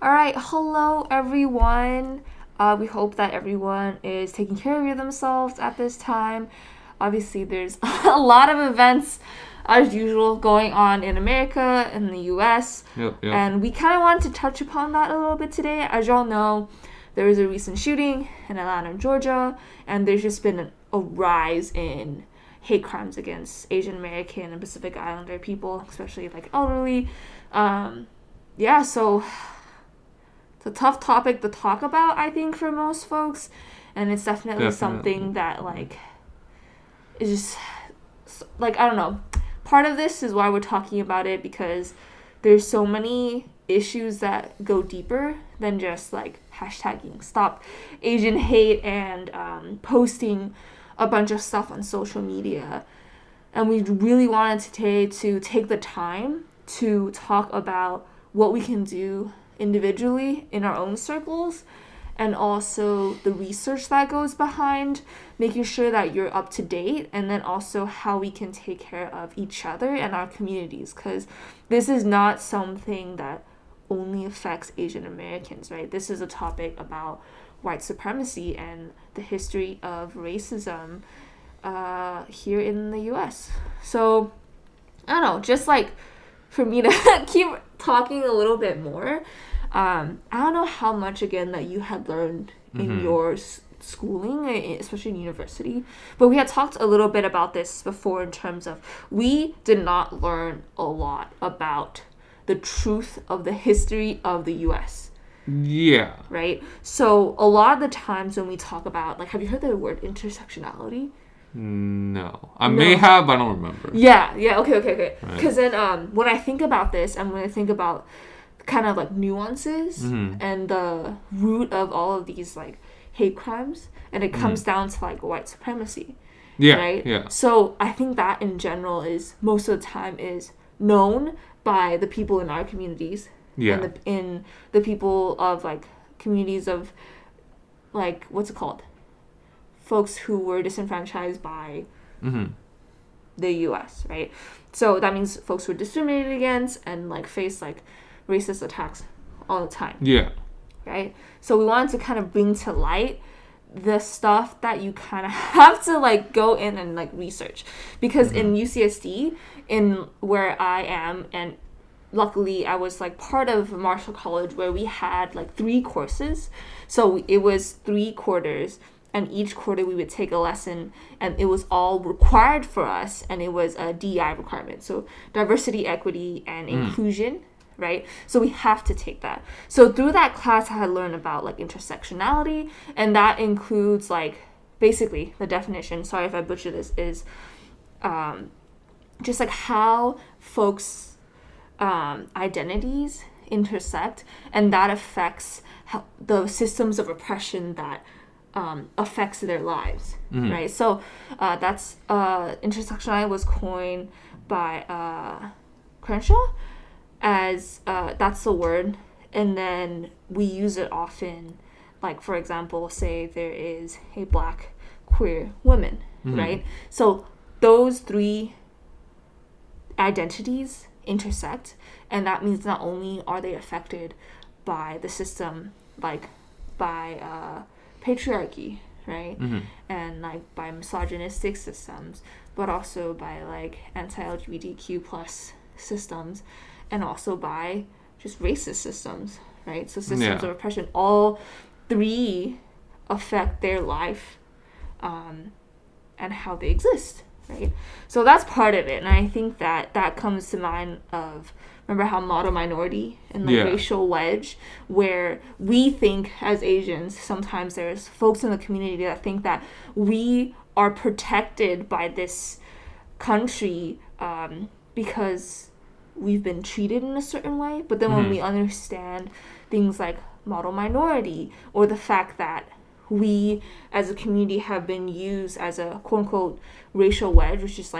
All right, hello everyone. We hope that everyone is taking care of themselves at this time. Obviously, there's a lot of events, as usual, going on in America and the US. Yep. And we kind of wanted to touch upon that a little bit today. As y'all know, there was a recent shooting in Atlanta, Georgia, and there's just been a rise in hate crimes against Asian American and Pacific Islander people, especially like elderly. So it's a tough topic to talk about, I think, for most folks, and it's definitely something that is just I don't know. Part of this is why we're talking about it, because there's so many issues that go deeper than just hashtagging stop Asian hate and posting a bunch of stuff on social media. And we really wanted today to take the time to talk about what we can do individually in our own circles, and also the research that goes behind making sure that you're up to date, and then also how we can take care of each other and our communities, because this is not something that only affects Asian Americans, right? This is a topic about white supremacy and the history of racism here in the US. So I don't know, just for me to keep talking a little bit more, I don't know how much again that you had learned in your schooling, especially in university, but we had talked a little bit about this before in terms of we did not learn a lot about the truth of the history of the US. Yeah. Right? So a lot of the times when we talk about, have you heard the word intersectionality? No. I may have, but I don't remember. Yeah, okay. Because then when I think about this, and when I think about kind of nuances and the root of all of these hate crimes, and it comes down to white supremacy. Yeah. Right? Yeah. So I think that in general is most of the time is known by the people in our communities. Yeah. And in the people of communities of what's it called? Folks who were disenfranchised by the US, right? So that means folks who were discriminated against and face racist attacks all the time. Yeah. Right? So we wanted to kind of bring to light the stuff that you kind of have to go in and research, because in UCSD, in where I am, and luckily I was part of Marshall College, where we had 3 courses. So it was 3 quarters, and each quarter we would take a lesson, and it was all required for us, and it was a DEI requirement. So diversity, equity, and inclusion, right? So we have to take that. So through that class, I had learned about intersectionality, and that includes basically the definition, sorry if I butcher this, is just how folks identities intersect, and that affects how the systems of oppression that affects their lives, right? So that's intersectionality was coined by Crenshaw as that's the word, and then we use it often, for example, say there is a black queer woman, right? So those 3 identities intersect, and that means not only are they affected by the system, by patriarchy, right, and by misogynistic systems, but also by anti-LGBTQ plus systems, and also by just racist systems, right? So systems of oppression, all 3 affect their life and how they exist, right? So that's part of it, and I think that comes to mind of, remember how model minority and racial wedge, where we think as Asians, sometimes there's folks in the community that think that we are protected by this country because we've been treated in a certain way, but then when we understand things like model minority, or the fact that we as a community have been used as a quote-unquote racial wedge, which is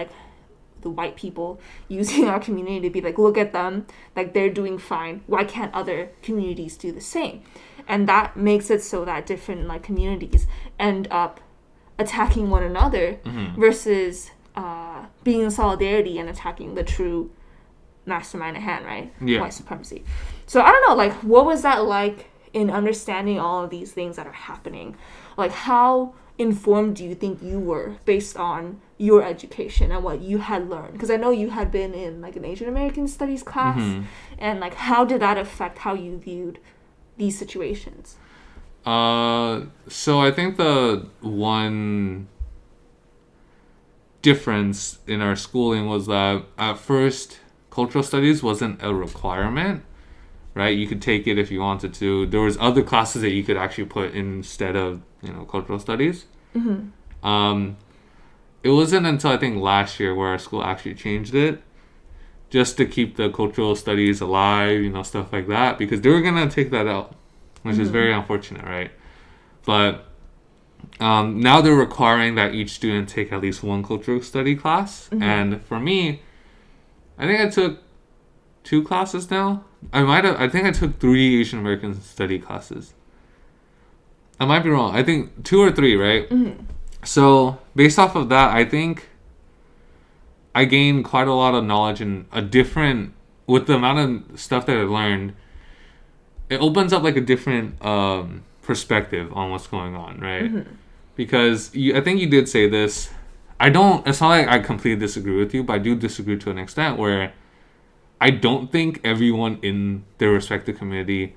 the white people using our community to be look at them, they're doing fine, why can't other communities do the same? And that makes it so that different communities end up attacking one another versus being in solidarity and attacking the true mastermind at hand, right? Yeah. White supremacy. So I don't know, like, what was that like in understanding all of these things that are happening? Like, how informed do you think you were based on your education and what you had learned? Because I know you had been in like an Asian American studies class, and like, how did that affect how you viewed these situations? So I think the one difference in our schooling was that at first cultural studies wasn't a requirement, right? You could take it if you wanted to. There was other classes that you could actually put instead of, cultural studies. It wasn't until I think last year where our school actually changed it, just to keep the cultural studies alive, stuff like that, because they were gonna take that out, which is very unfortunate, right? But now they're requiring that each student take at least one cultural study class. And for me, I think I took 2 classes now. I think I took 3 Asian American study classes. I might be wrong. I think 2 or 3, right? So based off of that, I think I gained quite a lot of knowledge and with the amount of stuff that I learned, it opens up like a different perspective on what's going on, right? Because I think you did say this. It's not like I completely disagree with you, but I do disagree to an extent where I don't think everyone in their respective community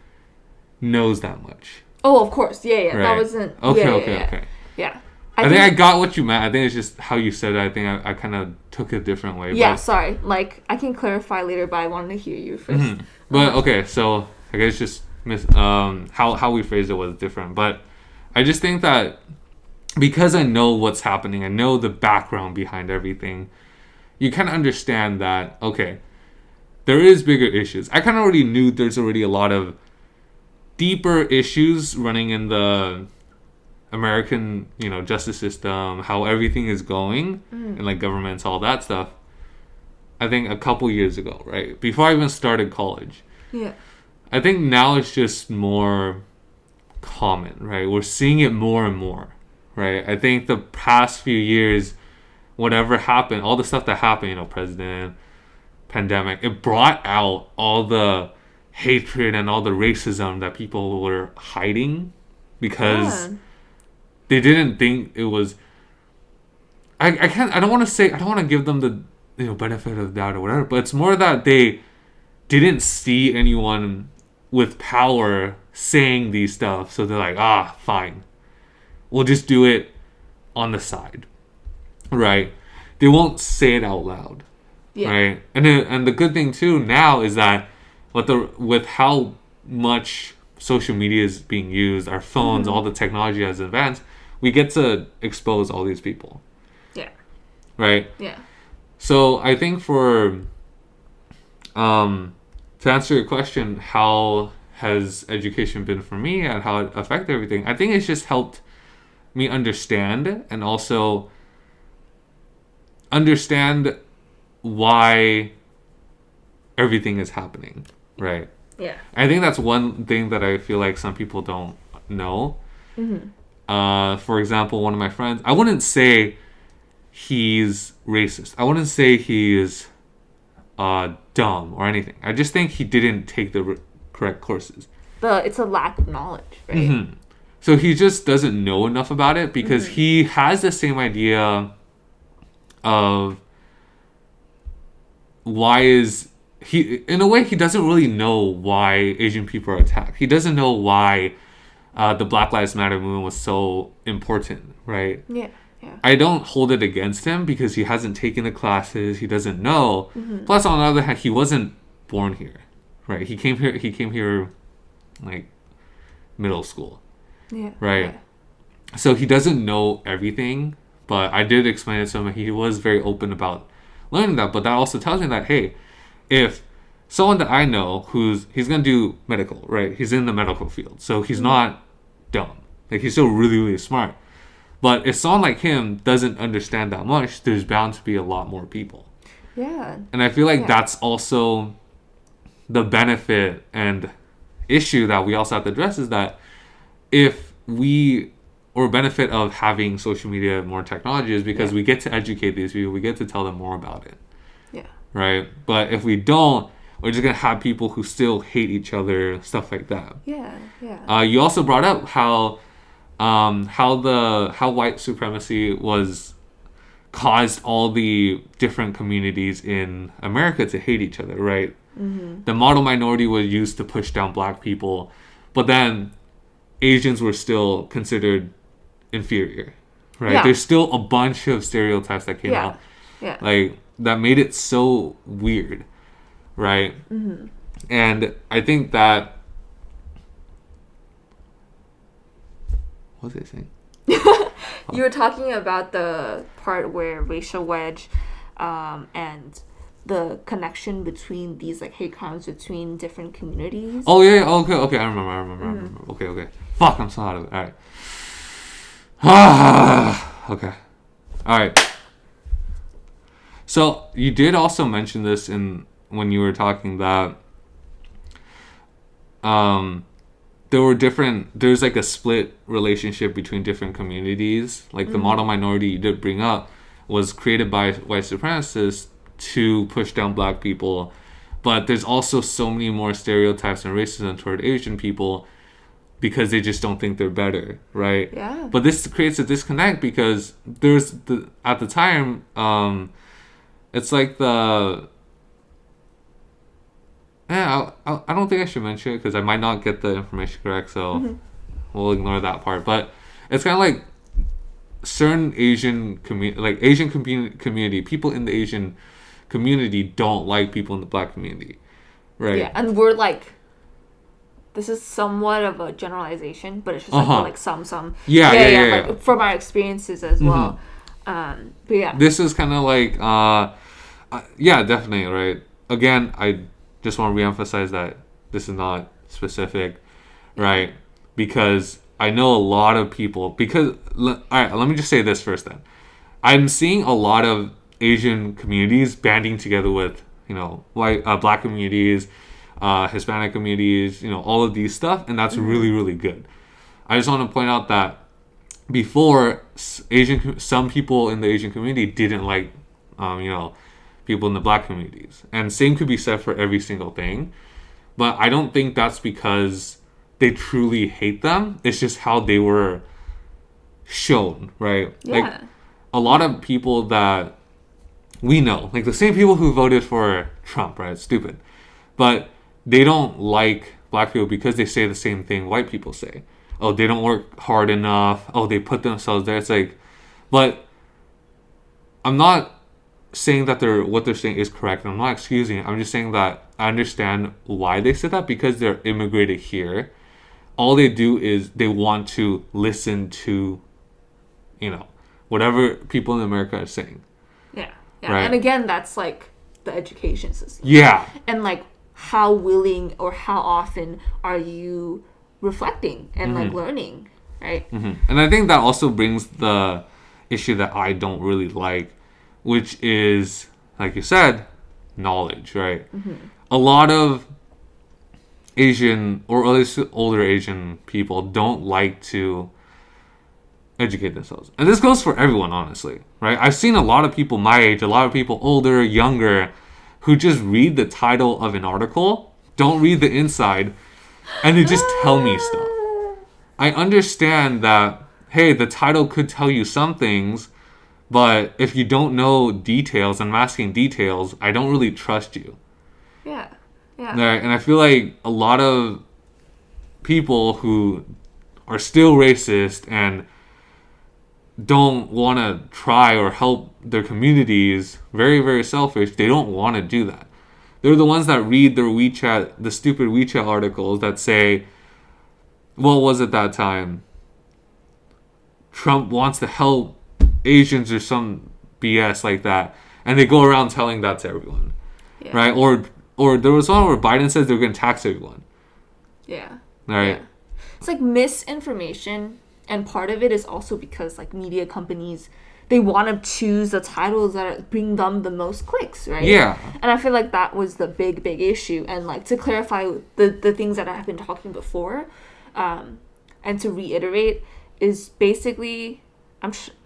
knows that much. Oh, of course. Yeah. Right. That wasn't... Okay. Yeah. I think I got what you meant. I think it's just how you said it. I think I kind of took it a different way. Yeah, sorry. Like, I can clarify later, but I wanted to hear you first. But, okay, so I guess just how we phrased it was different. But I just think that because I know what's happening, I know the background behind everything, you kind of understand that, okay, there is bigger issues. I kind of already knew there's already a lot of deeper issues running in the American, justice system, how everything is going, and like governments, all that stuff. I think a couple years ago, right? Before I even started college. Yeah. I think now it's just more common, right? We're seeing it more and more, right? I think the past few years, whatever happened, all the stuff that happened, president, pandemic, it brought out all the hatred and all the racism that people were hiding because they didn't think it was... I don't want to give them the benefit of the doubt or whatever, but it's more that they didn't see anyone with power saying these stuff, so they're like, fine, we'll just do it on the side, right? They won't say it out loud, right? And the good thing too now is that with how much social media is being used, our phones, all the technology has advanced, we get to expose all these people. Yeah. Right? Yeah. So I think to answer your question, how has education been for me and how it affected everything, I think it's just helped me understand and also understand why everything is happening, right? Yeah. I think that's one thing that I feel like some people don't know. For example, one of my friends, I wouldn't say he's racist. I wouldn't say he is dumb or anything. I just think he didn't take the correct courses. It's a lack of knowledge, right? So he just doesn't know enough about it because he has the same idea of why is he... In a way, he doesn't really know why Asian people are attacked. He doesn't know why the Black Lives Matter movement was so important, right? Yeah. I don't hold it against him because he hasn't taken the classes. He doesn't know. Plus, on the other hand, he wasn't born here, right? He came here like middle school. Yeah. Right. Yeah. So he doesn't know everything, but I did explain it to him. He was very open about learning that. But that also tells me that, hey, if someone that I know he's going to do medical, right? He's in the medical field. So he's not dumb. Like, he's still really, really smart. But if someone like him doesn't understand that much, there's bound to be a lot more people. Yeah. And I feel like that's also the benefit and issue that we also have to address, is that benefit of having social media and more technology is because we get to educate these people, we get to tell them more about it. Yeah. right? But if we don't, we're just gonna have people who still hate each other, stuff like that. Yeah, yeah. You also brought up how white supremacy caused all the different communities in America to hate each other, right? Mm-hmm. The model minority was used to push down black people, but then Asians were still considered inferior, right? Yeah. There's still a bunch of stereotypes that came out, like that made it so weird, right? Mm-hmm. And I think that what was I saying? You were talking about the part where racial wedge, and the connection between these like hate crimes between different communities. Oh yeah, okay. I remember. Okay. Fuck, I'm so out of it. All right. Okay. All right. So you did also mention this when you were talking that there's like a split relationship between different communities. Like the model minority you did bring up was created by white supremacists to push down black people, but there's also so many more stereotypes and racism toward Asian people because they just don't think they're better, right? Yeah. But this creates a disconnect because at the time, it's like I don't think I should mention it because I might not get the information correct, so we'll ignore that part. But it's kind of like certain Asian community, people in the Asian community don't like people in the black community, right? Yeah, and we're like, this is somewhat of a generalization, but it's just like some yeah. like from our experiences as well. But yeah, this is kind of like yeah, definitely, right? Again, I just want to reemphasize that this is not specific, right? Because I know a lot of people. All right, let me just say this first. Then, I'm seeing a lot of Asian communities banding together with white, black communities, Hispanic communities, all of these stuff, and that's really, really good. I just want to point out that before some people in the Asian community didn't like, people in the black communities, and same could be said for every single thing. But I don't think that's because they truly hate them. It's just how they were shown, right? Yeah. Like a lot of people that we know, like the same people who voted for Trump, right? It's stupid. But they don't like black people because they say the same thing white people say. Oh, they don't work hard enough. Oh, they put themselves there. It's like, but I'm not saying that what they're saying is correct. I'm not excusing it. I'm just saying that I understand why they said that because they're immigrated here. All they do is they want to listen to, whatever people in America are saying. Yeah. Right? And again, that's like the education system. Yeah. And like how willing or how often are you reflecting and like learning, right? And I think that also brings the issue that I don't really like, which is, like you said, knowledge, right? A lot of Asian, or at least older Asian people, don't like to educate themselves. And this goes for everyone, honestly, right? I've seen a lot of people my age, a lot of people older, younger, who just read the title of an article, don't read the inside, and they just tell me stuff. I understand that, hey, the title could tell you some things, but if you don't know details, and I'm asking details, I don't really trust you. Yeah. Right? And I feel like a lot of people who are still racist and don't want to try or help their communities, very, very selfish, they don't want to do that. They're the ones that read the stupid WeChat articles that say, what was it that time? Trump wants to help Asians or some BS like that. And they go around telling that to everyone. Yeah. Right? Or there was one where Biden says they're going to tax everyone. Yeah. Right? Yeah. It's like misinformation. And part of it is also because like media companies, they want to choose the titles that bring them the most clicks, right? Yeah. And I feel like that was the big issue. And like to clarify the things that I have been talking before, and to reiterate, is basically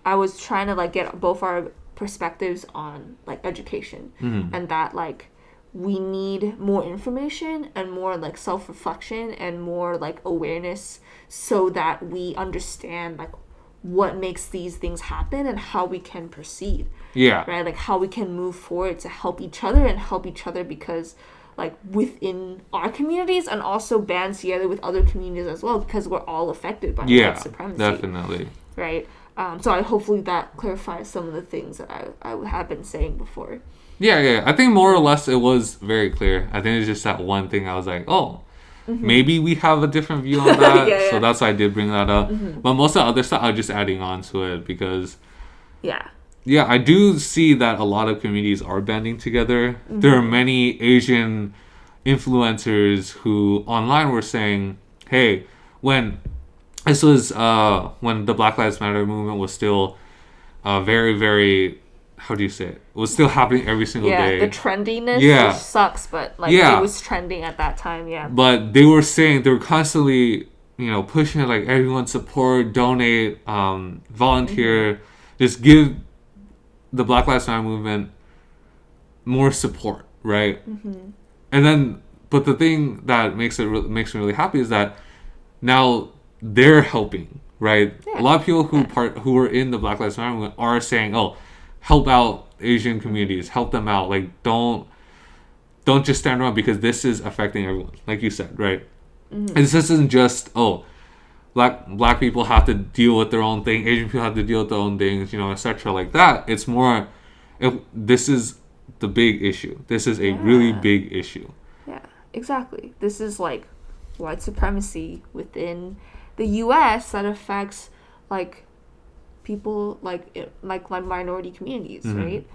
I was trying to like get both our perspectives on like education, and that like we need more information and more like self-reflection and more like awareness so that we understand like what makes these things happen and how we can proceed. Yeah. Right? Like how we can move forward to help each other because like within our communities and also band together with other communities as well, because we're all affected by white supremacy. Definitely. Right? So hopefully that clarifies some of the things that I have been saying before. Yeah. I think more or less it was very clear. I think it's just that one thing I was like, maybe we have a different view on that. So that's why I did bring that up. But most of the other stuff, I was just adding on to it because... Yeah, I do see that a lot of communities are banding together. There are many Asian influencers who online were saying, hey, when the Black Lives Matter movement was still very, very, how do you say it? It was still happening every single day. Yeah, the trendiness, which sucks, but like it was trending at that time, But they were constantly, pushing it, like everyone support, donate, volunteer, just give the Black Lives Matter movement more support, right? And then, but the thing that makes me really happy is that now they're helping, right? A lot of people who are in the Black Lives Matter movement are saying, "Oh, help out Asian communities, help them out. Like, don't just stand around because this is affecting everyone." Like you said, right? And this isn't just Black people have to deal with their own thing, Asian people have to deal with their own things, etc. like that. It's more, this is the big issue. This is a really big issue. Yeah, exactly. This is like white supremacy within the U.S. that affects like people like minority communities, right?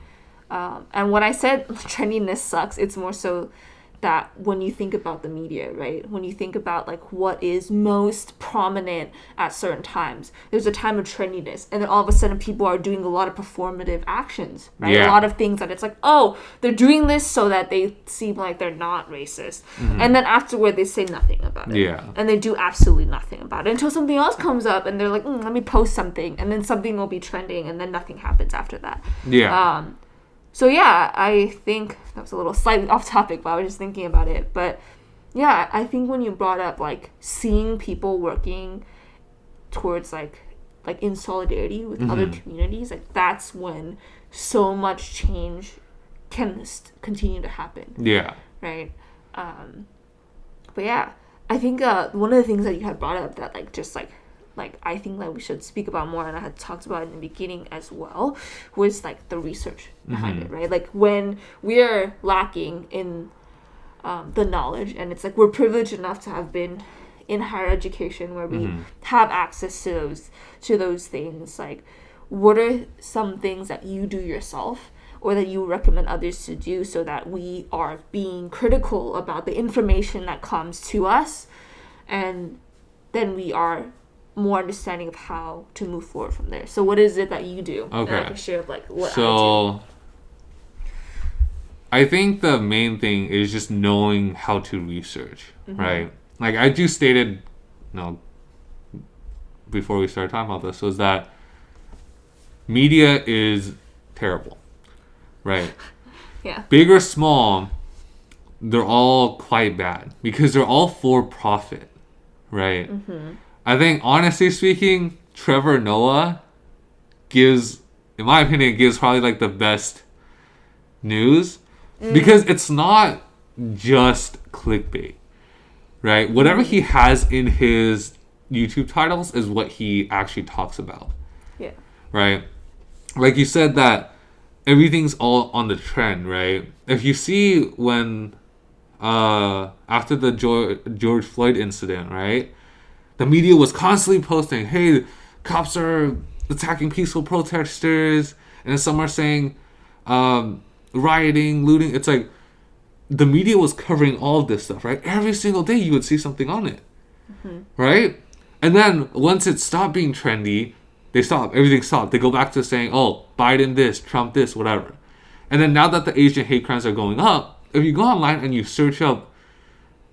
And when I said trendiness sucks, it's more so that when you think about the media, right? When you think about like what is most prominent at certain times, there's a time of trendiness, and then all of a sudden people are doing a lot of performative actions, right? A lot of things that it's like, oh, they're doing this so that they seem like they're not racist, and then afterward they say nothing about it, and they do absolutely nothing about it until something else comes up, and they're like, let me post something, and then something will be trending, and then nothing happens after that. So yeah, I think that was a little slightly off topic, but I was just thinking about it. But yeah, I think when you brought up like seeing people working towards like in solidarity with other communities, like that's when so much change can continue to happen. Yeah. Right. But yeah, I think one of the things that you had brought up that like just like I think that we should speak about more, and I had talked about it in the beginning as well, was like the research behind it, right? Like when we're lacking in the knowledge, and it's like we're privileged enough to have been in higher education where we have access to those things. Like, what are some things that you do yourself or that you recommend others to do so that we are being critical about the information that comes to us, and then we are more understanding of how to move forward from there? So what is it that you do? Okay. And I can share like what I do. I think the main thing is just knowing how to research, right? Like I just stated, before we started talking about this, was that media is terrible, right? Big or small, they're all quite bad because they're all for profit, right? I think, honestly speaking, Trevor Noah gives probably like the best news because it's not just clickbait, right? Whatever he has in his YouTube titles is what he actually talks about. Yeah. Right? Like you said that everything's all on the trend, right? If you see when, after the George Floyd incident, right? The media was constantly posting, hey, cops are attacking peaceful protesters. And then some are saying rioting, looting. It's like the media was covering all of this stuff, right? Every single day you would see something on it, right? And then once it stopped being trendy, everything stopped. They go back to saying, oh, Biden this, Trump this, whatever. And then now that the Asian hate crimes are going up, if you go online and you search up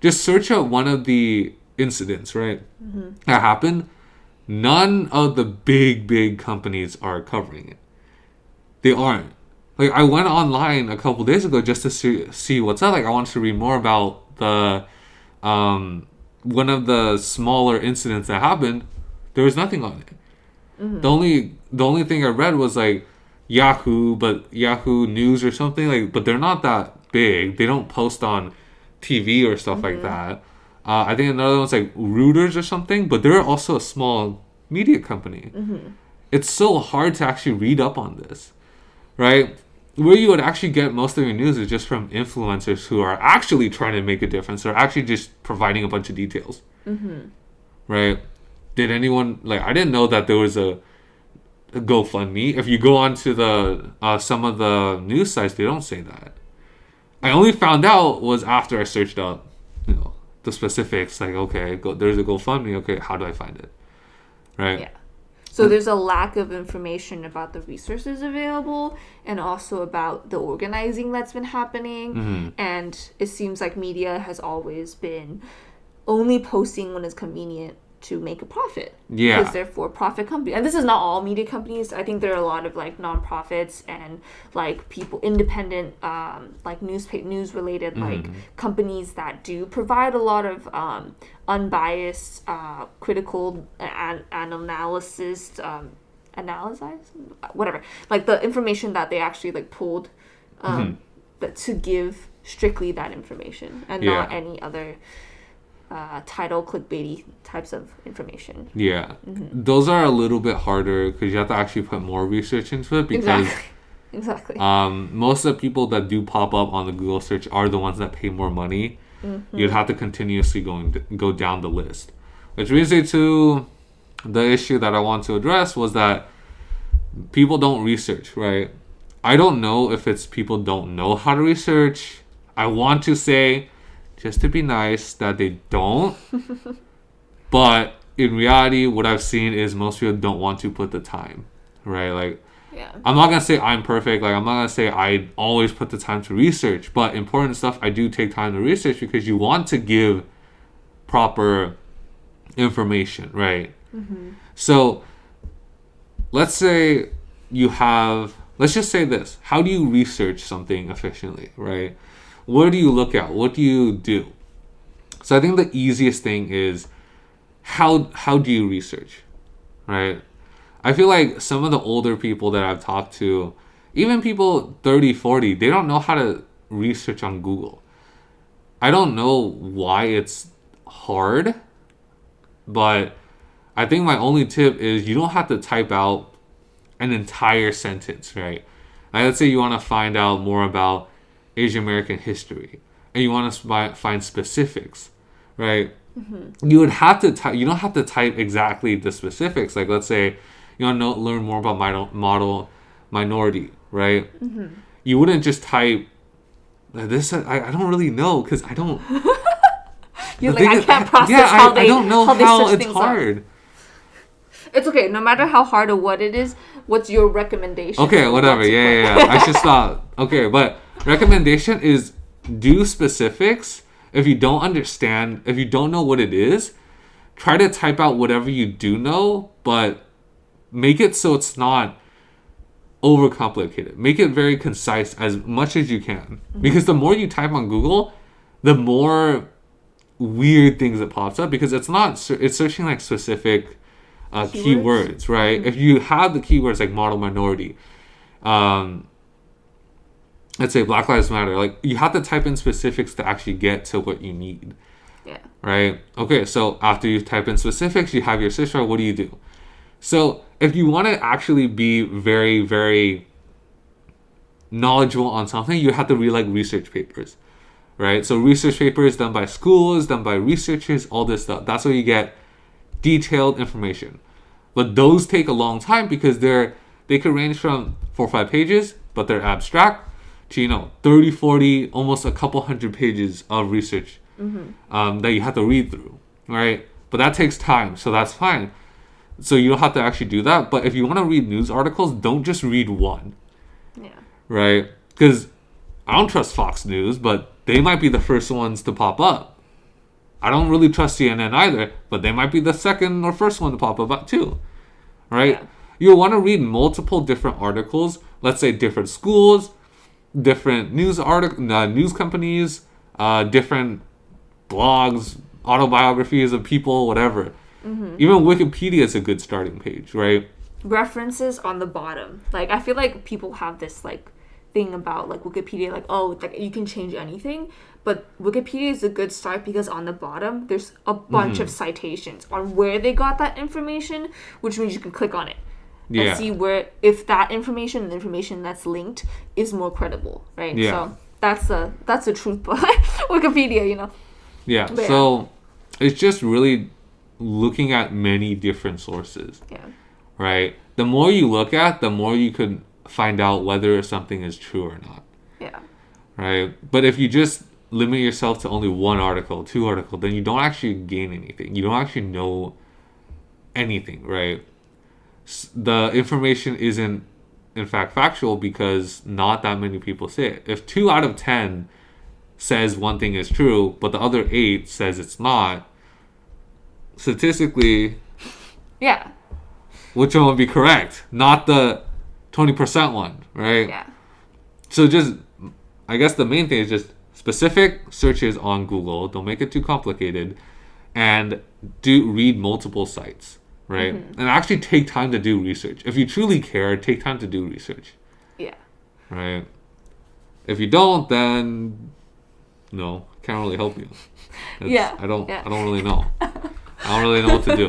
one of the incidents, right, that happened, none of the big companies are covering it. They aren't. Like, I went online a couple days ago just to see what's up. Like, I wanted to read more about the one of the smaller incidents that happened. There was nothing on it. Mm-hmm. The only thing I read was like Yahoo News or something, like, but they're not that big. They don't post on TV or stuff like that. I think another one's like Reuters or something, but they're also a small media company. Mm-hmm. It's so hard to actually read up on this, right? Where you would actually get most of your news is just from influencers who are actually trying to make a difference, or actually just providing a bunch of details, right? Did anyone, like, I didn't know that there was a GoFundMe. If you go onto the some of the news sites, they don't say that. I only found out was after I searched up, the specifics. Like, okay, there's a GoFundMe. Okay, how do I find it? Right. Yeah. So there's a lack of information about the resources available, and also about the organizing that's been happening. And it seems like media has always been only posting when it's convenient to make a profit. Yeah. Because they're for-profit companies. And this is not all media companies. I think there are a lot of like nonprofits and like people, independent, like news-related like companies that do provide a lot of unbiased, critical analysis, whatever. Like the information that they actually like pulled that to give strictly that information and not any other title clickbaity types of information. Yeah. Those are a little bit harder because you have to actually put more research into it, because exactly. Most of the people that do pop up on the Google search are the ones that pay more money. You'd have to continuously go down the list, which brings me to the issue that I want to address, was that people don't research, right? I don't know if it's people don't know how to research. I want to say, just to be nice, that they don't. But in reality, what I've seen is most people don't want to put the time, right? Like, I'm not going to say I'm perfect. Like, I'm not going to say I always put the time to research. But important stuff, I do take time to research, because you want to give proper information, right? So, let's say let's just say this. How do you research something efficiently, right? What do you look at? What do you do? So I think the easiest thing is, how do you research, right? I feel like some of the older people that I've talked to, even people 30, 40, they don't know how to research on Google. I don't know why it's hard, but I think my only tip is you don't have to type out an entire sentence, right? Like, let's say you want to find out more about Asian American history, and you want to find specifics, right? You would have to type. You don't have to type exactly the specifics. Like, let's say you want to learn more about model minority, right? You wouldn't just type this. I don't really know, because I don't. You're like, I can't process how they. I don't know how it's hard. It's okay. No matter how hard or what it is, what's your recommendation? Okay, whatever. Yeah. I should stop. Okay, but recommendation is do specifics. If you don't understand, if you don't know what it is, try to type out whatever you do know, but make it so it's not overcomplicated. Make it very concise as much as you can. Because the more you type on Google, the more weird things that pops up, because it's searching like specific keywords, right? If you have the keywords like model minority, let's say Black Lives Matter, like, you have to type in specifics to actually get to what you need. Right? Okay, so after you type in specifics, you have your search bar. What do you do? So if you want to actually be very, very knowledgeable on something, you have to read like research papers, right? So research papers done by schools, done by researchers, all this stuff. That's where you get detailed information. But those take a long time, because they could range from 4 or 5 pages, but they're abstract, to 30, 40, almost a couple hundred pages of research that you have to read through, right? But that takes time, so that's fine. So you don't have to actually do that. But if you want to read news articles, don't just read one. Right? Because I don't trust Fox News, but they might be the first ones to pop up. I don't really trust CNN either, but they might be the second or first one to pop up too. Right? You'll want to read multiple different articles let's say different schools, different news companies, different blogs, autobiographies of people, whatever. Even Wikipedia is a good starting page, right? References on the bottom. Like, I feel like people have this, like, thing about, like, Wikipedia, like, oh, like, you can change anything. But Wikipedia is a good start because on the bottom, there's a bunch of citations on where they got that information, which means you can click on it. And see where, if that information and the information that's linked is more credible, right? So that's the truth behind Wikipedia, you know? Yeah, but so it's just really looking at many different sources. Yeah. Right? The more you look at, the more you could find out whether something is true or not. Yeah. Right? But if you just limit yourself to only one article, two articles, then you don't actually gain anything. You don't actually know anything, right? The information isn't, in fact, factual because not that many people say it. If 2 out of 10 says one thing is true, but the other 8 says it's not, statistically, yeah, which one would be correct? Not the 20% one, right? Yeah. So just, I guess the main thing is just specific searches on Google. Don't make it too complicated, and read multiple sites, right? And actually take time to do research. If you truly care, take time to do research. Yeah. Right. If you don't, then no, can't really help you. I don't really know. I don't really know what to do.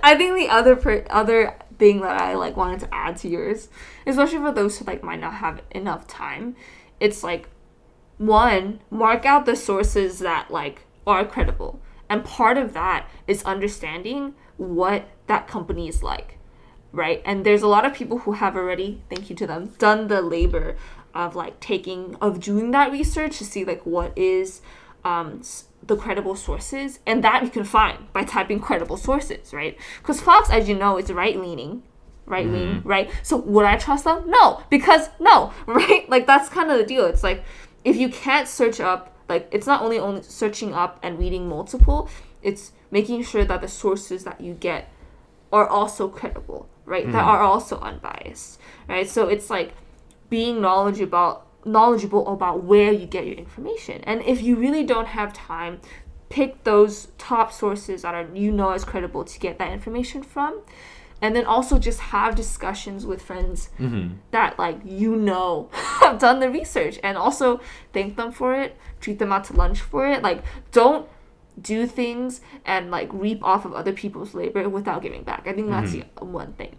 I think the other thing that I like wanted to add to yours, especially for those who like might not have enough time, it's like, one, mark out the sources that like are credible, and part of that is understanding what that company is like, right? And there's a lot of people who have already, thank you to them, done the labor of like doing that research to see like what is the credible sources, and that you can find by typing credible sources, right? Because Fox, as you know, is right-leaning, right? So would I trust them? No, because no, right? Like, that's kind of the deal. It's like, if you can't search up, like, it's not only searching up and reading multiple, it's making sure that the sources that you get are also credible, right? That are also unbiased, right? So it's like being knowledgeable about where you get your information. And if you really don't have time, pick those top sources that are as credible to get that information from, and then also just have discussions with friends that like have done the research, and also thank them for it, treat them out to lunch for it. Like, don't do things and like reap off of other people's labor without giving back. I think that's the one thing.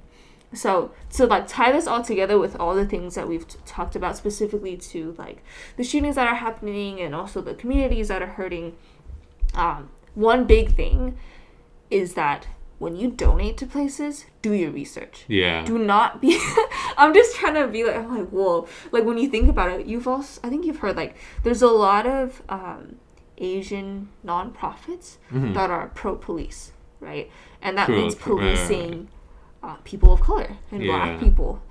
So to like tie this all together with all the things that we've talked about, specifically to like the shootings that are happening and also the communities that are hurting, one big thing is that when you donate to places, do your research. Yeah. Do not be I'm just trying to be like, I'm like, whoa. Like, when you think about it, I think you've heard like there's a lot of Asian nonprofits that are pro-police, right? And that means policing people of color and Black people.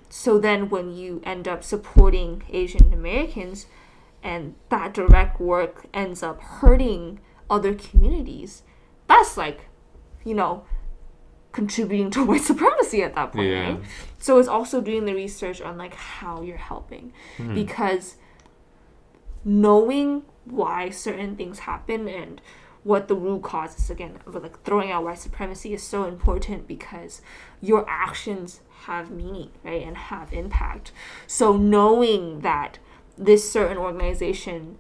So then when you end up supporting Asian Americans and that direct work ends up hurting other communities, that's like, contributing to white supremacy at that point, right? So it's also doing the research on like how you're helping, because knowing why certain things happen and what the root cause is, again, of like throwing out white supremacy, is so important because your actions have meaning, right, and have impact. So knowing that this certain organization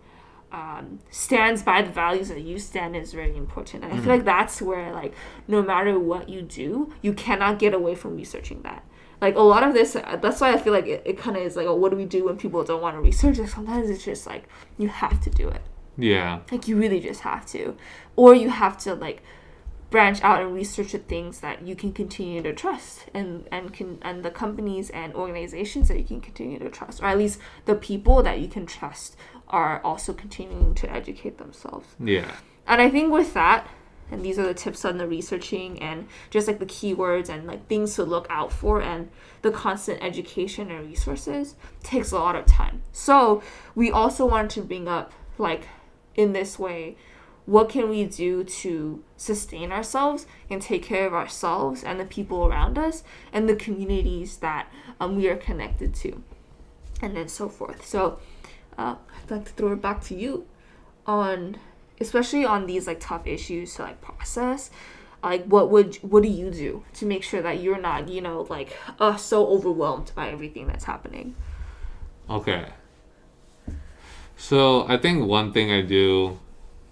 stands by the values that you stand is very important. And I feel like that's where, like, no matter what you do, you cannot get away from researching that. Like, a lot of this, that's why I feel like it kind of is like, oh, what do we do when people don't want to research? Like, sometimes it's just like, you have to do it. Yeah. Like, you really just have to. Or you have to, like, branch out and research the things that you can continue to trust, and the companies and organizations that you can continue to trust, or at least the people that you can trust are also continuing to educate themselves. Yeah. And I think with that, and these are the tips on the researching and just like the keywords and like things to look out for, and the constant education and resources takes a lot of time. So we also wanted to bring up, like, in this way, what can we do to sustain ourselves and take care of ourselves and the people around us and the communities that we are connected to, and then so forth. So I'd like to throw it back to you on, especially on these like tough issues to like process. Like what do you do to make sure that you're not, you know, like so overwhelmed by everything that's happening? Okay. So I think one thing I do,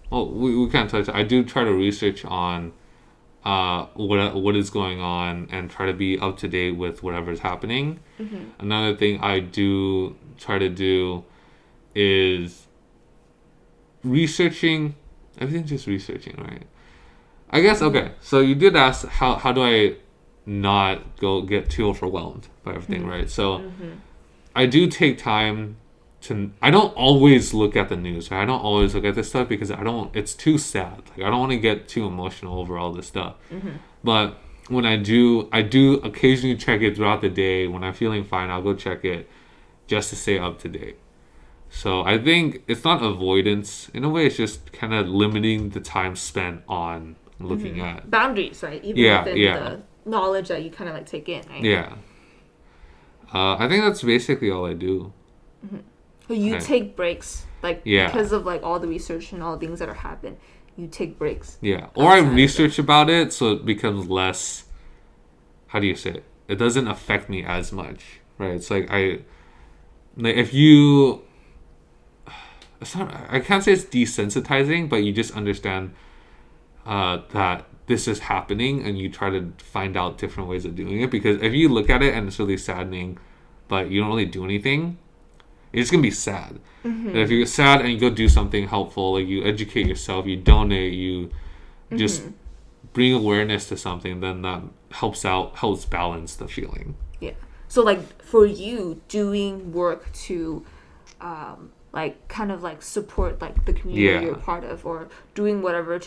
well, we can't touch. I do try to research on what is going on and try to be up to date with whatever's happening. Mm-hmm. Another thing I do try to do is researching. Everything's just researching, right? I guess, okay. So you did ask how do I not get too overwhelmed by everything, right? So I do take time I don't always look at the news, right? I don't always look at this stuff because it's too sad. Like, I don't want to get too emotional over all this stuff. But when I do occasionally check it throughout the day. When I'm feeling fine, I'll go check it just to stay up to date. So I think it's not avoidance. In a way, it's just kind of limiting the time spent on looking at boundaries, right? Even within the knowledge that you kind of like take in, right? Yeah. I think that's basically all I do. So you take breaks, like because of like all the research and all the things that are happening. You take breaks. Yeah, or I research about it so it becomes less. How do you say it? It doesn't affect me as much, right? It's like if you. It's not. I can't say it's desensitizing, but you just understand that this is happening, and you try to find out different ways of doing it. Because if you look at it and it's really saddening, but you don't really do anything, it's gonna be sad. And if you're sad and you go do something helpful, like you educate yourself, you donate, you just bring awareness to something, then that helps balance the feeling. Yeah. So like for you, doing work to like kind of like support like the community you're part of, or doing whatever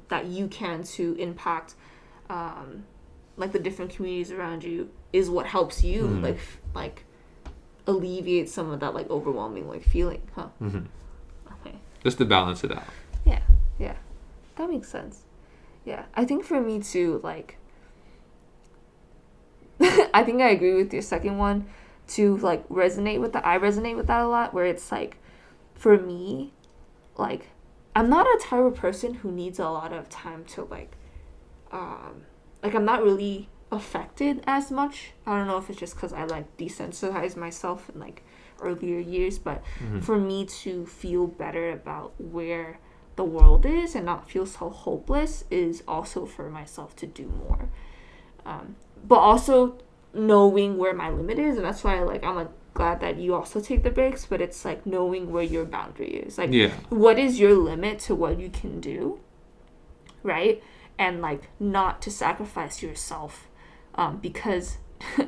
that you can to impact like the different communities around you is what helps you like alleviate some of that like overwhelming like feeling, huh? Okay. Just to balance it out. Yeah, that makes sense. Yeah, I think for me too, like I think I agree with your second one to like resonate with that. I resonate with that a lot, where it's like for me, like I'm not a type of person who needs a lot of time to like I'm not really affected as much. I don't know if it's just because I like desensitized myself in like earlier years, but for me to feel better about where the world is and not feel so hopeless is also for myself to do more, but also knowing where my limit is. And that's why I'm like glad that you also take the breaks, but it's like knowing where your boundary is, like what is your limit to what you can do, right? And like not to sacrifice yourself, because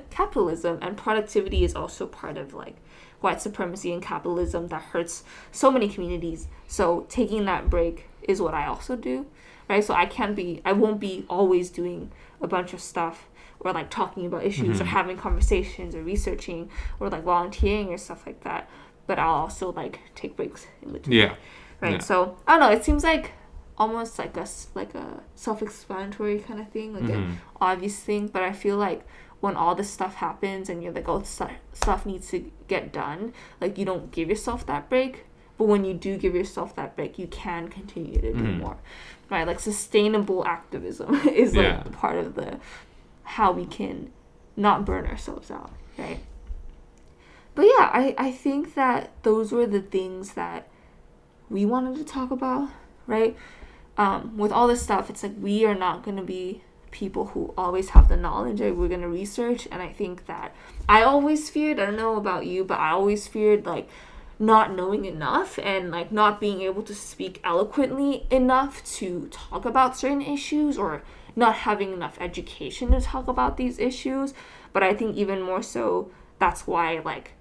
capitalism and productivity is also part of like white supremacy and capitalism that hurts so many communities. So taking that break is what I also do, right? So I won't be always doing a bunch of stuff or like talking about issues or having conversations or researching or like volunteering or stuff like that, but I'll also like take breaks in between. Right. So I don't know, it seems like almost like a self-explanatory kind of thing, like an obvious thing, but I feel like when all this stuff happens and you're like, oh, stuff needs to get done, like you don't give yourself that break. But when you do give yourself that break, you can continue to do more, right? Like sustainable activism is like part of how we can not burn ourselves out, right? But yeah, I think that those were the things that we wanted to talk about, right? With all this stuff, it's like we are not going to be people who always have the knowledge, right? We're going to research. And I think that I always feared, I don't know about you, but I always feared like not knowing enough and like not being able to speak eloquently enough to talk about certain issues, or not having enough education to talk about these issues. But I think even more so, that's why like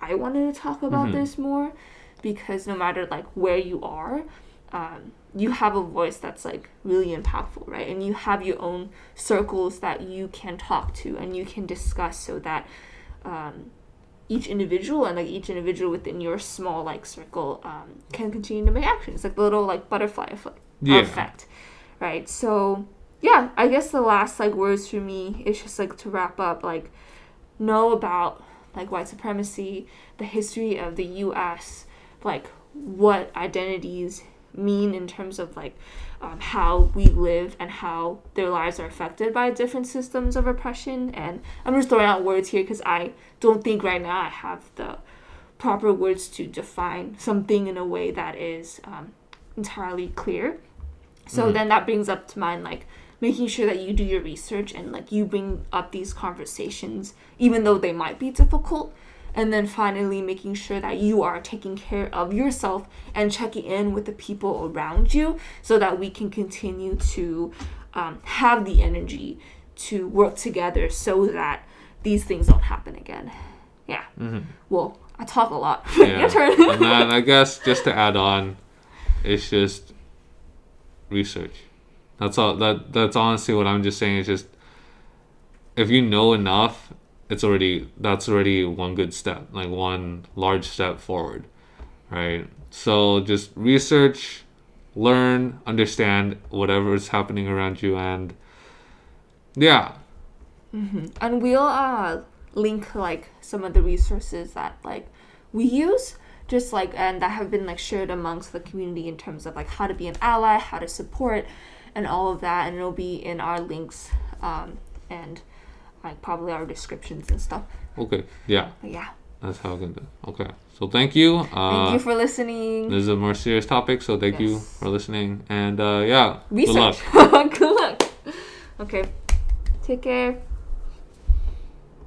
I wanted to talk about this more, because no matter like where you are, you have a voice that's like really impactful, right? And you have your own circles that you can talk to and you can discuss, so that each individual and like each individual within your small like circle can continue to make actions, like the little like butterfly effect, right? So yeah, I guess the last like words for me is just like to wrap up, like know about like white supremacy, the history of the U.S., like what identities mean in terms of like how we live and how their lives are affected by different systems of oppression. And I'm just throwing out words here because I don't think right now I have the proper words to define something in a way that is entirely clear. So then that brings up to mind like making sure that you do your research and like you bring up these conversations even though they might be difficult. And then finally making sure that you are taking care of yourself and checking in with the people around you so that we can continue to have the energy to work together so that these things don't happen again. Yeah. Well, I talk a lot. Your turn. And then I guess just to add on, it's just research. That's all. That's honestly what I'm just saying. Is just if you know enough, that's already one good step, like one large step forward, right? So just research, learn, understand whatever is happening around you, and yeah. And we'll link like some of the resources that like we use, just like and that have been like shared amongst the community in terms of like how to be an ally, how to support, and all of that, and it'll be in our links and like probably our descriptions and stuff. Okay. Yeah. But yeah. That's how I can do. Okay. So thank you. Thank you for listening. This is a more serious topic, so thank you for listening. And yeah. Research. Good luck. Okay. Take care.